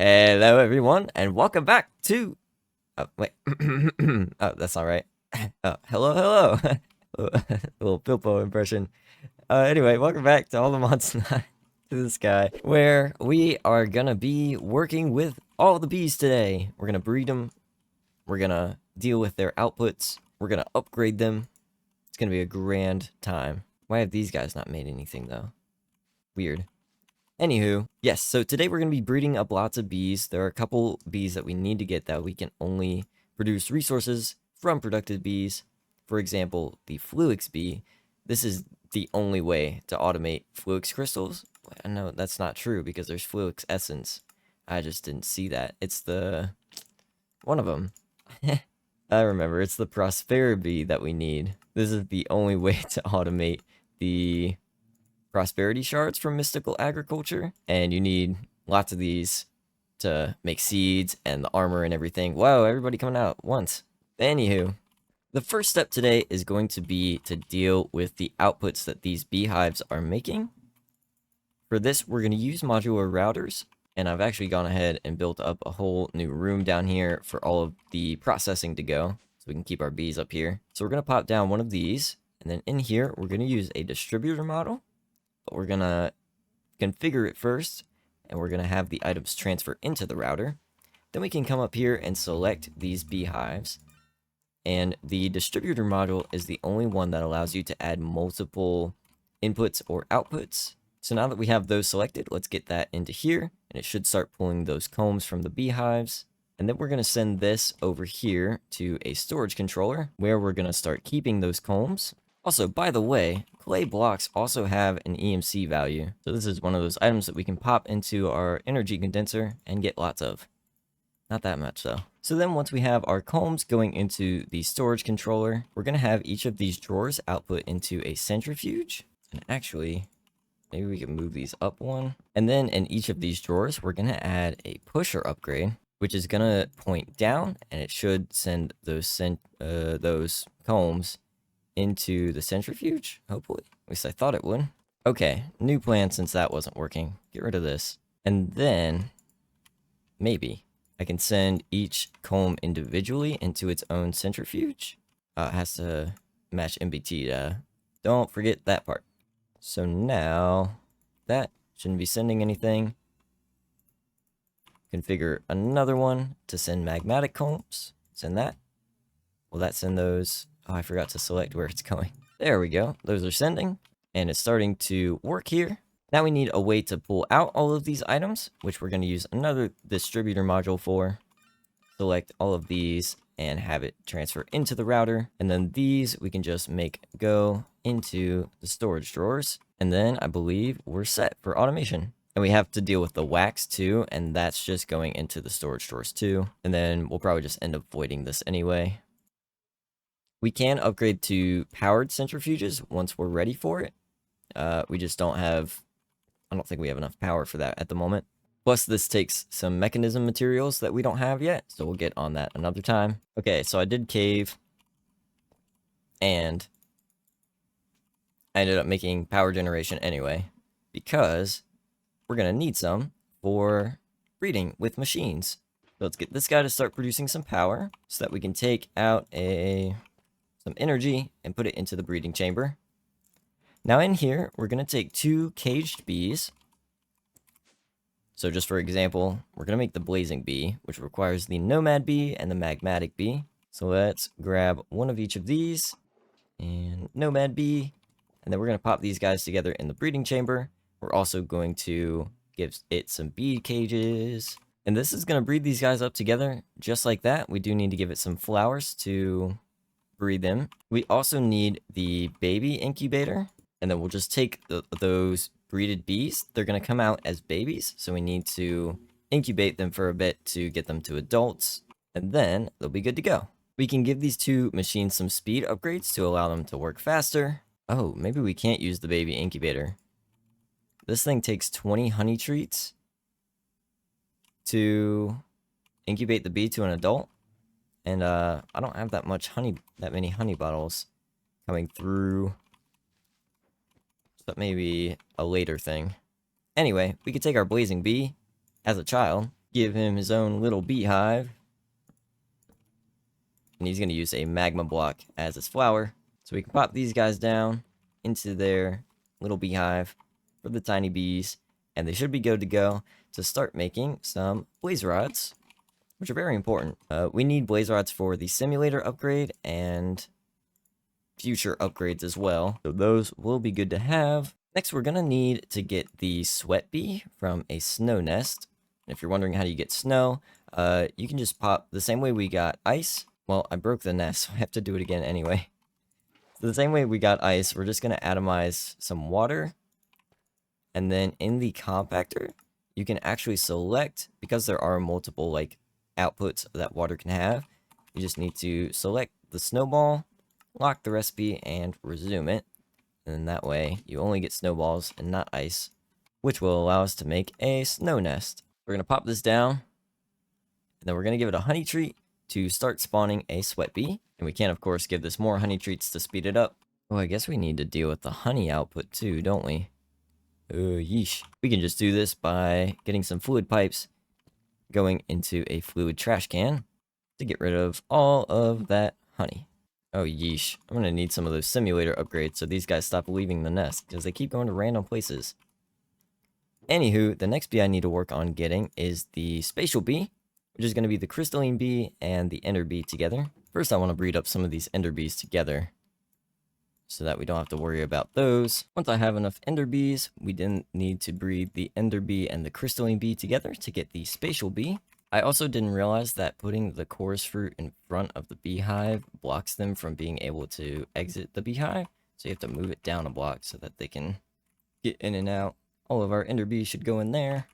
Hello, everyone, and welcome back to. Oh, wait. Oh, that's not right. Oh, hello, hello. A little Bilbo impression. Anyway, welcome back to All the Mods to the Sky, where we are gonna be working with all the bees today. We're gonna breed them. We're gonna deal with their outputs. We're gonna upgrade them. It's gonna be a grand time. Why have these guys not made anything, though? Weird. Anywho, yes, so today we're going to be breeding up lots of bees. There are a couple bees that we need to get that we can only produce resources from productive bees. For example, the Fluix bee. This is the only way to automate Fluix crystals. I know that's not true because there's Fluix essence. I just didn't see that. It's the... one of them. I remember, it's the Prosperity bee that we need. This is the only way to automate the prosperity shards from mystical agriculture, and you need lots of these to make seeds and the armor and everything. Whoa, everybody coming out at once. Anywho, the first step today is going to be to deal with the outputs that these beehives are making. For this, we're going to use modular routers, and I've actually gone ahead and built up a whole new room down here for all of the processing to go, so we can keep our bees up here. So we're going to pop down one of these, and then in here, we're going to use a distributor model. But we're gonna configure it first, and we're gonna have the items transfer into the router. Then we can come up here and select these beehives. And the distributor module is the only one that allows you to add multiple inputs or outputs. So now that we have those selected, let's get that into here, and it should start pulling those combs from the beehives. And then we're going to send this over here to a storage controller, where we're going to start keeping those combs. Also, by the way, clay blocks also have an EMC value. So this is one of those items that we can pop into our energy condenser and get lots of. Not that much, though. So then once we have our combs going into the storage controller, we're going to have each of these drawers output into a centrifuge. And actually, maybe we can move these up one. And then in each of these drawers, we're going to add a pusher upgrade, which is going to point down, and it should send those combs into the centrifuge, hopefully. At least I thought it would. Okay, new plan since that wasn't working. Get rid of this. And then, maybe, I can send each comb individually into its own centrifuge. It has to match MBT. Don't forget that part. So now, that shouldn't be sending anything. Configure another one to send magmatic combs. Send that. Will that send those? Oh, I forgot to select where it's going. There we go. Those are sending, and it's starting to work here. Now we need a way to pull out all of these items, which we're going to use another distributor module for. Select all of these and have it transfer into the router. And then these we can just make go into the storage drawers. And then I believe we're set for automation. And we have to deal with the wax too, and that's just going into the storage drawers too. And then we'll probably just end up voiding this anyway. We can upgrade to powered centrifuges once we're ready for it. We just don't have... I don't think we have enough power for that at the moment. Plus, this takes some mechanism materials that we don't have yet, so we'll get on that another time. Okay, so I did cave, and I ended up making power generation anyway, because we're going to need some for breeding with machines. So let's get this guy to start producing some power, so that we can take out some energy and put it into the breeding chamber. Now in here, we're going to take 2 caged bees. So just for example, we're going to make the blazing bee, which requires the nomad bee and the magmatic bee. So let's grab one of each of these and nomad bee. And then we're going to pop these guys together in the breeding chamber. We're also going to give it some bee cages. And this is going to breed these guys up together just like that. We do need to give it some flowers to breed them. We also need the baby incubator, and then we'll just take those breeded bees. They're going to come out as babies, so we need to incubate them for a bit to get them to adults, and then they'll be good to go. We can give these 2 machines some speed upgrades to allow them to work faster. Oh, maybe we can't use the baby incubator. This thing takes 20 honey treats to incubate the bee to an adult. And I don't have that many honey bottles coming through. So that may be a later thing. Anyway, we could take our blazing bee as a child, give him his own little beehive. And he's going to use a magma block as his flower. So we can pop these guys down into their little beehive for the tiny bees. And they should be good to go to start making some blaze rods, which are very important. We need blaze rods for the simulator upgrade and future upgrades as well. So those will be good to have. Next, we're going to need to get the sweat bee from a snow nest. If you're wondering how do you get snow, you can just pop the same way we got ice. Well, I broke the nest, so I have to do it again anyway. So the same way we got ice, we're just going to atomize some water. And then in the compactor, you can actually select, because there are multiple like outputs that water can have, you just need to select the snowball, lock the recipe, and resume it. And then that way, you only get snowballs and not ice, which will allow us to make a snow nest. We're going to pop this down, and then we're going to give it a honey treat to start spawning a sweat bee. And we can, of course, give this more honey treats to speed it up. Oh, I guess we need to deal with the honey output too, don't we? Yeesh. We can just do this by getting some fluid pipes going into a fluid trash can to get rid of all of that honey. Oh, yeesh. I'm going to need some of those simulator upgrades so these guys stop leaving the nest because they keep going to random places. Anywho, the next bee I need to work on getting is the spatial bee, which is going to be the crystalline bee and the ender bee together. First, I want to breed up some of these ender bees together so that we don't have to worry about those. Once I have enough ender bees, we then need to breed the ender bee and the crystalline bee together to get the spatial bee. I also didn't realize that putting the chorus fruit in front of the beehive blocks them from being able to exit the beehive. So you have to move it down a block so that they can get in and out. All of our ender bees should go in there.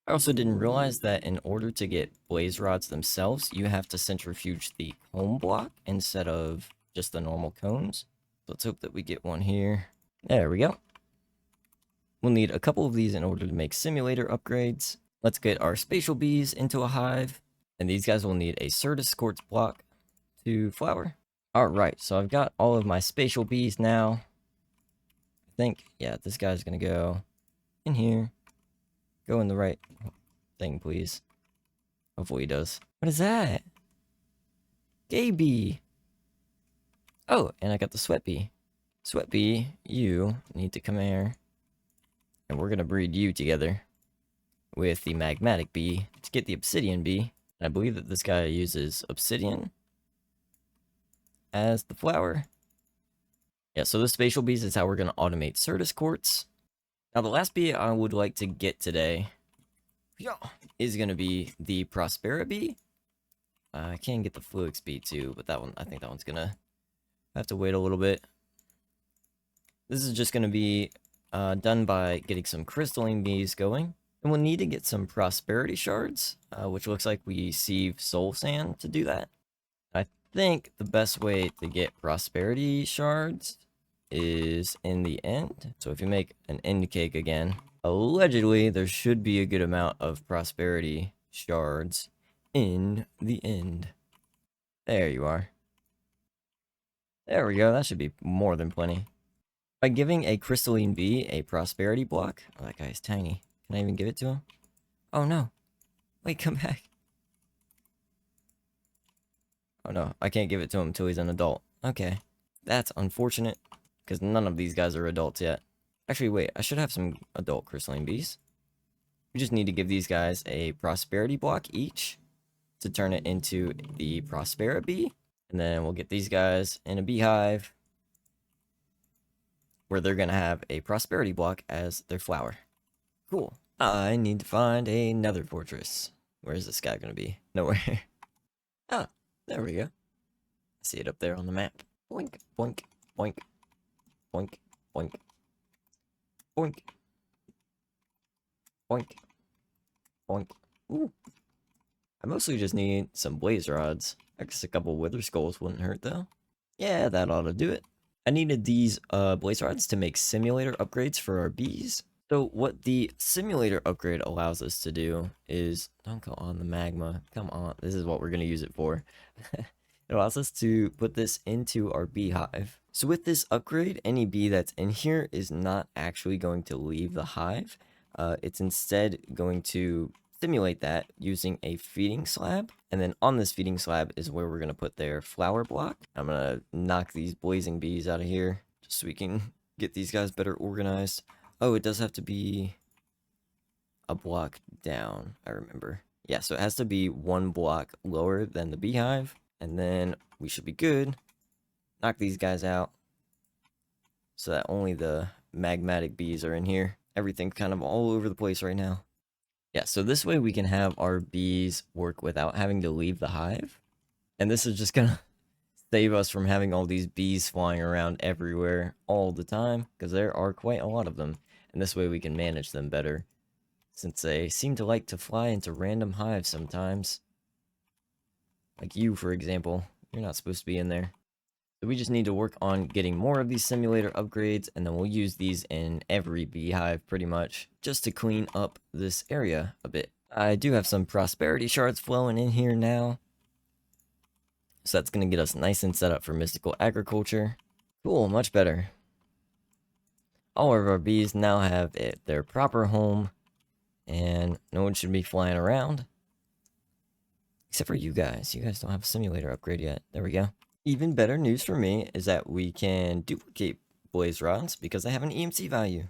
I also didn't realize that in order to get blaze rods themselves, you have to centrifuge the cone block instead of just the normal cones. So let's hope that we get one here. There we go. We'll need a couple of these in order to make simulator upgrades. Let's get our spatial bees into a hive. And these guys will need a Certus quartz block to flower. Alright, so I've got all of my spatial bees now. I think, yeah, this guy's gonna go in here. Go in the right thing, please. Hopefully he does. What is that? Gay bee. Oh, and I got the sweat bee. Sweat bee, you need to come here. And we're gonna breed you together with the magmatic bee to get the obsidian bee. And I believe that this guy uses obsidian as the flower. Yeah, so the spatial bees is how we're gonna automate Certus quartz. Now, the last bee I would like to get today is going to be the Prospera bee. I can get the Fluix bee too, but that one, I think that one's going to have to wait a little bit. This is just going to be done by getting some crystalline bees going. And we'll need to get some prosperity shards, which looks like we sieve soul sand to do that. I think the best way to get prosperity shards is in the end. So if you make an end cake again, allegedly there should be a good amount of prosperity shards in the end. There you are. There we go. That should be more than plenty. By giving a crystalline bee a prosperity block, oh, that guy's tiny. Can I even give it to him? Oh no. Wait, come back. Oh no, I can't give it to him until he's an adult. Okay. That's unfortunate. Because none of these guys are adults yet. Actually, wait, I should have some adult crystalline bees. We just need to give these guys a prosperity block each to turn it into the Prospera bee. And then we'll get these guys in a beehive where they're going to have a prosperity block as their flower. Cool. I need to find a nether fortress. Where is this guy going to be? Nowhere. Ah, there we go. I see it up there on the map. Boink, boink, boink. Boink, boink, boink, boink, boink. Ooh. I mostly just need some blaze rods. I guess a couple wither skulls wouldn't hurt though. Yeah, that ought to do it. I needed these blaze rods to make simulator upgrades for our bees. So what the simulator upgrade allows us to do is, don't go on the magma, come on, this is what we're going to use it for. It allows us to put this into our beehive. So with this upgrade, any bee that's in here is not actually going to leave the hive. It's instead going to stimulate that using a feeding slab. And then on this feeding slab is where we're going to put their flower block. I'm going to knock these blazing bees out of here just so we can get these guys better organized. Oh, it does have to be a block down, I remember. Yeah, so it has to be one block lower than the beehive. And then we should be good. Knock these guys out so that only the magmatic bees are in here. Everything's kind of all over the place right now. Yeah, so this way we can have our bees work without having to leave the hive. And this is just gonna save us from having all these bees flying around everywhere all the time, because there are quite a lot of them. And this way we can manage them better, since they seem to like to fly into random hives sometimes. Like you, for example. You're not supposed to be in there. So we just need to work on getting more of these simulator upgrades, and then we'll use these in every beehive pretty much, just to clean up this area a bit. I do have some prosperity shards flowing in here now. So that's going to get us nice and set up for mystical agriculture. Cool, much better. All of our bees now have their proper home, and no one should be flying around. Except for you guys. You guys don't have a simulator upgrade yet. There we go. Even better news for me is that we can duplicate blaze rods because they have an EMC value.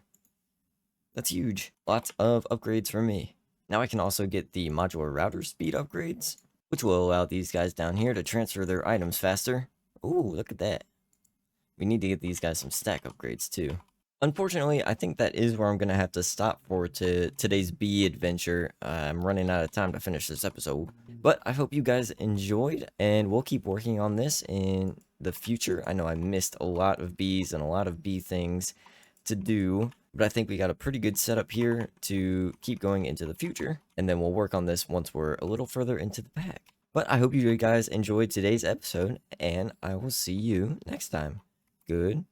That's huge. Lots of upgrades for me. Now I can also get the modular router speed upgrades, which will allow these guys down here to transfer their items faster. Ooh, look at that. We need to get these guys some stack upgrades too. Unfortunately, I think that is where I'm going to have to stop for today's bee adventure. I'm running out of time to finish this episode. But I hope you guys enjoyed, and we'll keep working on this in the future. I know I missed a lot of bees and a lot of bee things to do, but I think we got a pretty good setup here to keep going into the future. And then we'll work on this once we're a little further into the pack. But I hope you guys enjoyed today's episode, and I will see you next time. Good.